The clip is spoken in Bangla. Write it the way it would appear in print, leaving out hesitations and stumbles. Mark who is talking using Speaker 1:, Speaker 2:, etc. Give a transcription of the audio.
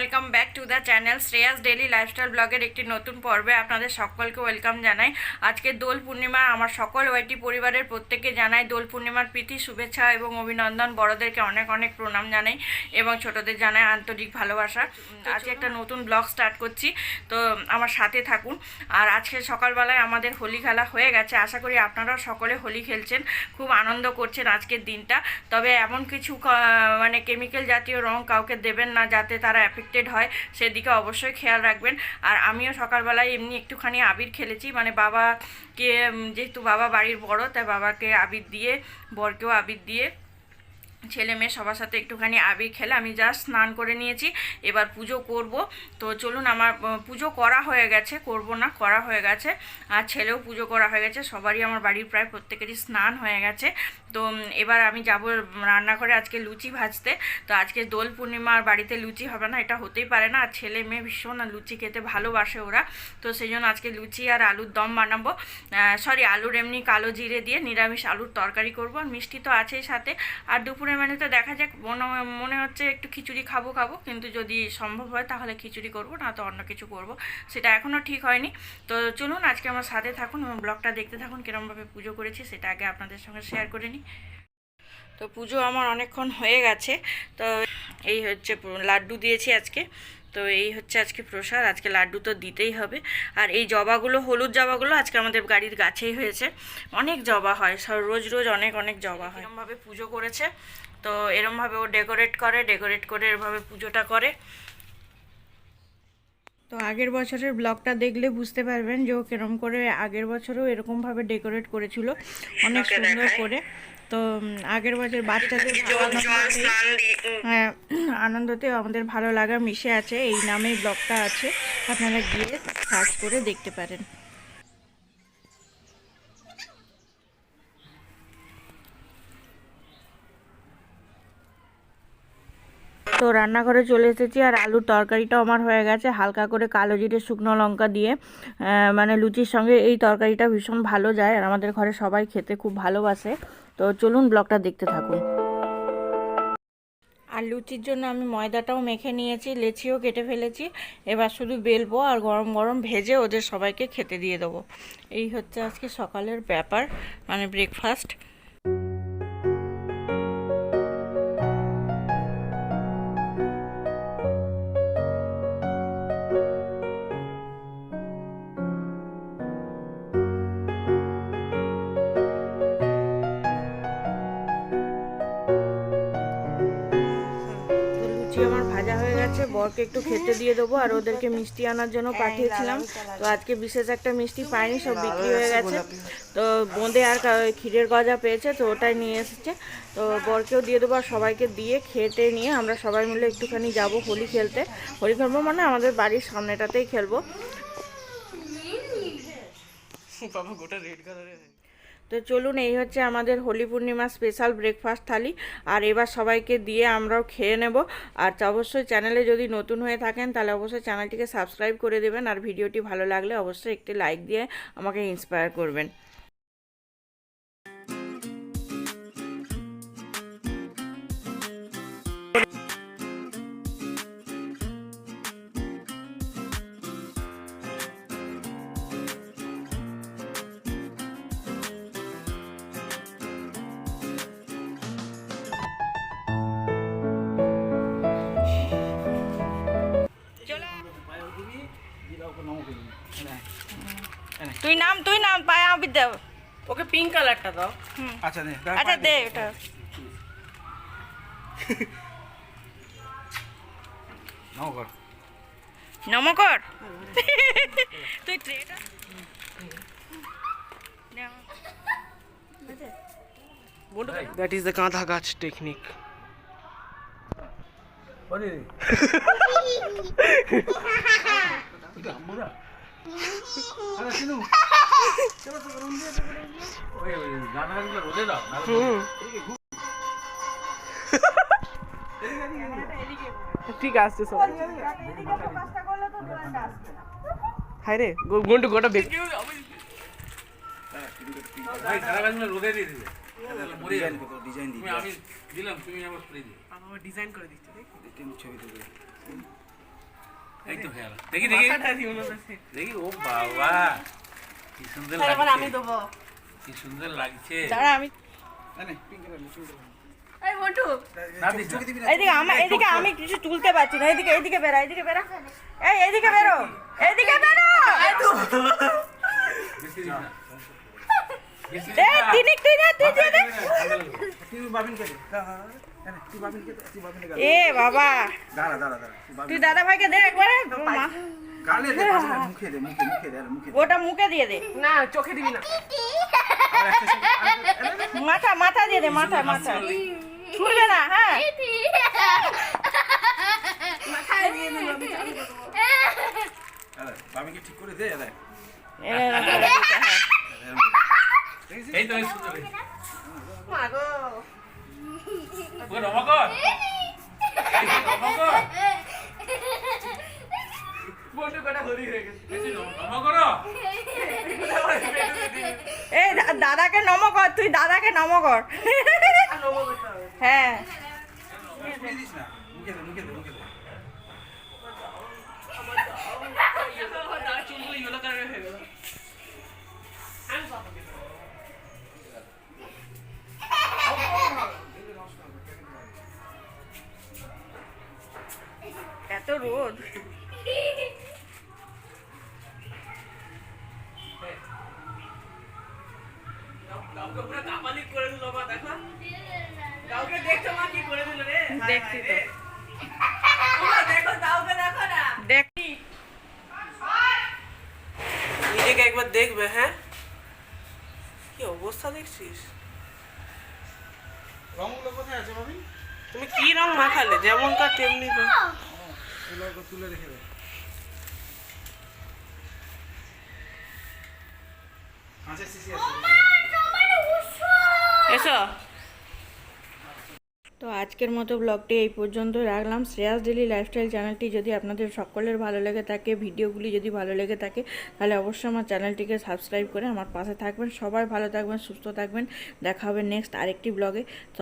Speaker 1: Welcome back to the channel Shreyas daily lifestyle ব্লগের একটি নতুন পর্বে আপনাদের সকলকে ওয়েলকাম জানাই। আজকে দোল পূর্ণিমা, আমার সকল ওয়াইটি পরিবারের প্রত্যেককে জানাই দোল পূর্ণিমার প্রীতি শুভেচ্ছা এবং অভিনন্দন। বড়দেরকে অনেক অনেক প্রণাম জানাই এবং ছোটদের জানাই আন্তরিক ভালোবাসা। আজকে একটা নতুন ব্লগ স্টার্ট করছি, তো আমার সাথে থাকুন। আর আজকে সকালবেলায় আমাদের হোলি খেলা হয়ে গেছে, আশা করি আপনারাও সকলে হোলি খেলছেন, খুব আনন্দ করছেন আজকের দিনটা। তবে এমন কিছু মানে কেমিক্যাল জাতীয় রং কাউকে দেবেন না যাতে তারা এফেক্টেড হয়, সেদিকে অবশ্যই খেয়াল রাখবেন। আর আমিও সকালবেলায় এমনি একটুখানি আবির খেলেছি, মানে বাবাকে, যেহেতু বাবা বাড়ির বড়, তাই বাবাকে আবির দিয়ে, বরকেও আবির দিয়ে, ছেলে মেয়ে সবার সাথে একটুখানি আবির খেলে আমি জাস্ট স্নান করে নিয়েছি। এবার পুজো করব, তো চলুন। আমার পুজো করা হয়ে গেছে, করব না, করা হয়ে গেছে। আর ছেলেও পুজো করা হয়ে গেছে, সবারই আমার বাড়ির প্রায় প্রত্যেকেরই স্নান হয়ে গেছে। তো এবার আমি যাব রান্নাঘরে আজকে লুচি ভাজতে। তো আজকে দোল পূর্ণিমার বাড়িতে লুচি হবে না, এটা হতেই পারে না। আর ছেলে মেয়ে ভীষণ লুচি খেতে ভালোবাসে ওরা, তো সেই জন্য আজকে লুচি আর আলুর দম বানাবো। আলুর এমনি কালো জিরে দিয়ে নিরামিষ আলুর তরকারি করব, আর মিষ্টি তো আছেই সাথে। আর দুপুরে মানে তো দেখা যাক, মনে হচ্ছে একটু খিচুড়ি খাবো, কিন্তু যদি সম্ভব হয় তাহলে খিচুড়ি করব, না তো অন্য কিছু করব, সেটা এখনও ঠিক হয়নি। তো চলুন আজকে আমার সাথে থাকুন এবং ব্লগটা দেখতে থাকুন, কিরমভাবে পুজো করেছি সেটা আগে আপনাদের সঙ্গে শেয়ার করে নিই। তো পুজো আমার অনেকক্ষণ হয়ে গেছে। তো এই হচ্ছে লাড্ডু দিয়েছি আজকে, তো এই হচ্ছে আজকে প্রসাদ। আজকে লাড্ডু তো দিতেই হবে। আর এই জবাগুলো, হলুদ জবাগুলো আজকে আমাদের বাড়ির গাছেই হয়েছে, অনেক জবা হয়, রোজ রোজ অনেক অনেক জবা হয়। এরমভাবে পুজো করেছে, তো এরমভাবে ও ডেকোরেট করে এরভাবে পুজোটা করে। তো আগের বছরের ব্লগটা দেখলে বুঝতে পারবেন যে ও কিরম করে আগের বছরও এরকমভাবে ডেকোরেট করেছিল, অনেক সুন্দর করে। তো আগের বছর বাচ্চাদের হ্যাঁ, আনন্দতে আমাদের ভালো লাগা মিশে আছে, এই নামেই ব্লগটা আছে, আপনারা গিয়ে সার্চ করে দেখতে পারেন। তো রান্নাঘরে চলে এসেছি, আর আলুর তরকারিটাও আমার হয়ে গেছে, হালকা করে কালো জিরে শুকনো লঙ্কা দিয়ে। মানে লুচির সঙ্গে এই তরকারিটা ভীষণ ভালো যায়, আর আমাদের ঘরে সবাই খেতে খুব ভালোবাসে। তো চলুন ব্লগটা দেখতে থাকুন। আর লুচির জন্য আমি ময়দাটাও মেখে নিয়েছি, লেচিও কেটে ফেলেছি। এবার শুধু বেলবো আর গরম গরম ভেজে ওদের সবাইকে খেতে দিয়ে দেবো। এই হচ্ছে আজকে সকালের ব্যাপার, মানে ব্রেকফাস্ট। আমার ভাজা হয়ে গেছে, বরকে একটু খেতে দিয়ে দেবো, আর ওদেরকে মিষ্টি আনার জন্য পাঠিয়েছিলাম। তো আজকে বিশেষ একটা মিষ্টি পাইনি, সব বিক্রি হয়ে গেছে। তো বোঁদে আর ক্ষীরের গজা পেয়েছে, তো ওটাই নিয়ে এসেছে। তো বরকেও দিয়ে দেবো, আর সবাইকে দিয়ে খেতে নিয়ে আমরা সবাই মিলে একটুখানি যাব হোলি খেলতে। হোলি খেলবো মানে আমাদের বাড়ির সামনেটাতেই খেলবো। তো চলুন, এই হচ্ছে আমাদের হোলি পূর্ণিমা স্পেশাল ব্রেকফাস্ট থালি। আর এবার সবাইকে দিয়ে আমরাও খেয়ে নেব। আর অবশ্যই চ্যানেলে যদি নতুন হয়ে থাকেন তাহলে অবশ্যই চ্যানেলটিকে সাবস্ক্রাইব করে দেবেন, আর ভিডিওটি ভালো লাগলে অবশ্যই একটি লাইক দিয়ে আমাকে ইন্সপায়ার করবেন। তুই নাম পায় আমি দেব, ওকে পিঙ্ক কালারটা দাও।
Speaker 2: আচ্ছা দে,
Speaker 1: আচ্ছা দে ওটা।
Speaker 2: নমস্কার
Speaker 1: নমস্কার। তুই ট্রেটা
Speaker 3: That is the Kantha Gach technique. ঠিক আছে সব হাই রে গোন টু গোটা বেক
Speaker 2: ভাই সারা গাছগুলো রোদে দিয়ে দিবে, ডিজাইন কত ডিজাইন দিই আমি দিলাম, তুমি আবার স্প্রে দিও।
Speaker 3: আমার ডিজাইন করে দিচ্ছি,
Speaker 2: দেখি ছবি তুলে এই তো হয়ে গেল। দেখি দেখি দেখি, ও বাবা কি সুন্দর
Speaker 3: এবার আমি
Speaker 2: লাগছে,
Speaker 3: দেবো।
Speaker 2: কি সুন্দর লাগছে।
Speaker 1: দাঁড়া আমি এই বন্ধু
Speaker 2: না দিস না।
Speaker 1: এদিকে আমি কিছু তুলতে পারছি না, এদিকে বেরা এই এদিকে বেরো
Speaker 2: বেশি দিস না। বেশি দিস
Speaker 1: এ
Speaker 2: না।
Speaker 1: তিনিক তুই না তুই দিয়ে দে। এ বাবা তুই দাদা ভাইকে দে একবারে মা, ওটা মুখে দিয়ে দে,
Speaker 3: না চোখে দিবি না।
Speaker 1: মাথা দিয়ে দে, মাথা ছুড়বে না। হ্যাঁ
Speaker 2: ঠিক করে দে দাদা।
Speaker 1: এ, হ্যাঁ।
Speaker 2: এই তো এই সুন্দর।
Speaker 3: মা গো।
Speaker 2: ও রমাকর, এই যে রমাকর,
Speaker 3: বন্ধু কটা হরি হয়ে গেছে।
Speaker 2: এই যে রমাকর।
Speaker 1: এই দাদাকে নম কর, তুই দাদাকে নম কর।
Speaker 3: আর নবো করতে হবে।
Speaker 1: হ্যাঁ
Speaker 2: দিস না, মুখে দে মুখে দে মুখে দে।
Speaker 3: চুলগুলো ইয়েলো কালারের হয়ে গেল।
Speaker 1: এত রোদ।
Speaker 3: কাউকে পুরো কাপালি করে দিল মা, দেখো। কাউকে দেখছো মা কি করে দিল রে?
Speaker 1: দেখছি তো,
Speaker 3: ওমা, দেখো কাউকে দেখো না।
Speaker 1: দেখ
Speaker 3: নিজেকে একবার দেখবে, হ্যাঁ কি অবস্থা দেখছিস?
Speaker 2: রংগুলো কোথায় আছে ভাবি?
Speaker 3: তুমি কি রং মাখালে? যেমনকার তেমনি তো।
Speaker 2: এগুলো তুলে রেখে দে। আচ্ছা সিসি আছে।
Speaker 1: এসো। তো আজকের মতো ব্লগটি এই পর্যন্ত রাখলাম। শ্রেয়াস ডেলি লাইফস্টাইল চ্যানেলটি যদি আপনাদের সকলের ভালো লেগে থাকে, ভিডিওগুলি যদি ভালো লেগে থাকে, তাহলে অবশ্যই আমার চ্যানেলটিকে সাবস্ক্রাইব করে আমার পাশে থাকবেন। সবাই ভালো থাকবেন, সুস্থ থাকবেন। দেখা হবে নেক্সট আরেকটি ব্লগে। তো